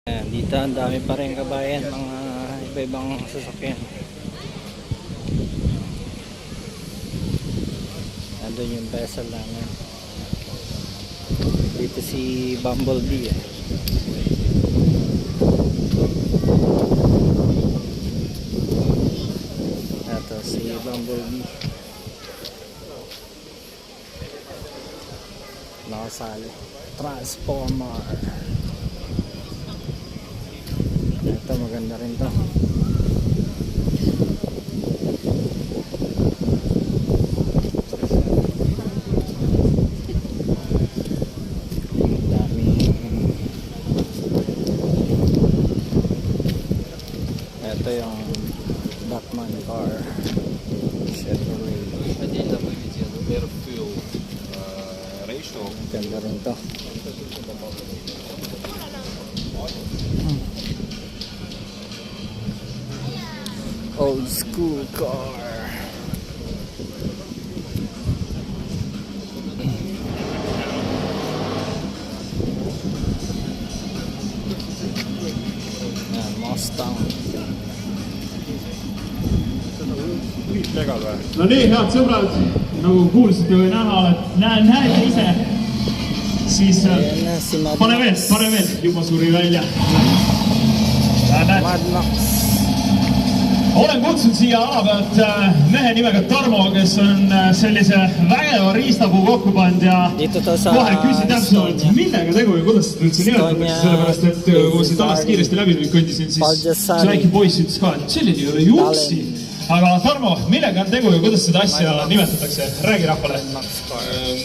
Ayan, dito ang dami pa rin kabayan, mga iba-ibang sasakyan. Nandun yung vessel namin. Dito si Bumblebee eh. Ito si Bumblebee. Nakasali. Transformer. Ito maganda rin to. Ito yung Batman car. Chevrolet. Better fuel ratio. Ganda rin to. Old school car. Mustang. No nii, head sõbrad, nagu kuulsite või näete ise, siis pane veel, juba suri välja. Mad Max. Olen kutsunud siia ala pealt mehe nimega Tarmo, kes on sellise vägeva riistapuu kokku pannud ja kohe küsin täpsemalt, millega tegu ja kuidas seda üldse nimetatakse, sellepärast et kui see talast kiiresti läbi kõndisin, siis see väike poiss ütles ka, et selline ei ole juksi. Aga Tarmo, millega on tegu ja kuidas seda asja nimetatakse? Räägi rahvale.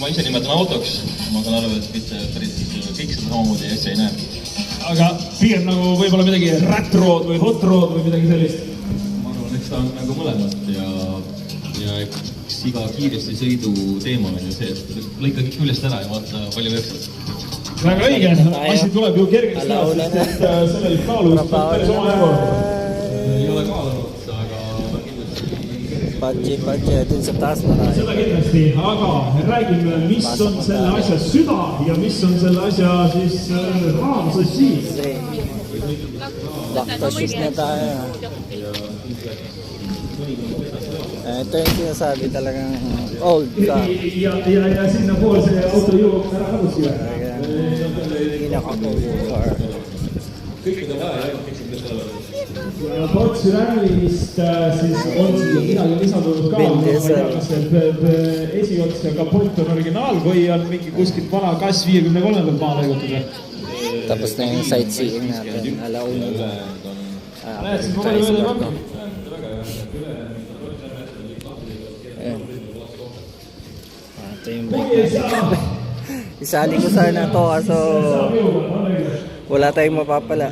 Ma ise nimetan autoks. Ma saan aru, et mitte päris kõik seda samamoodi asja ei näe. Aga pigem nagu võib-olla midagi rat road või hot road või midagi sellist? Ma arvan, eks ta on nagu mõlemad ja üks iga kiiresti sõidu teema on ju see, et lõika kõik üllest ära ja vaata palju veksad. Väga õige, asi tuleb ju kergeks teha, sest et sellel kaaluvist on päris oma ego. Ei ole kaalunud, aga Padje, dun sa taas marami. Seda kindlasti, aga räägime, mis on selle asja süda ja mis on selle asja siis raamsassi. Backtashoot na tayo. Ito yung sinasabi talagang old car. Ja sinna pool see auto jõuab ära kadusile. Pinaka-old car. kõik mida vaja ei ole, kõik on tõstavad. Portsi Rallist siis on midagi lisandunud ka, ma ei tea, kas see esiots ja kapott on originaal või on mingi kuskilt vana kass 53 maa lõigutud. Tapos na yung sightseeing natin, alauna. Läheksid ma palju välja panna? Ito yung bike natin. Isali ko sana to kaso wala tayong mapapala.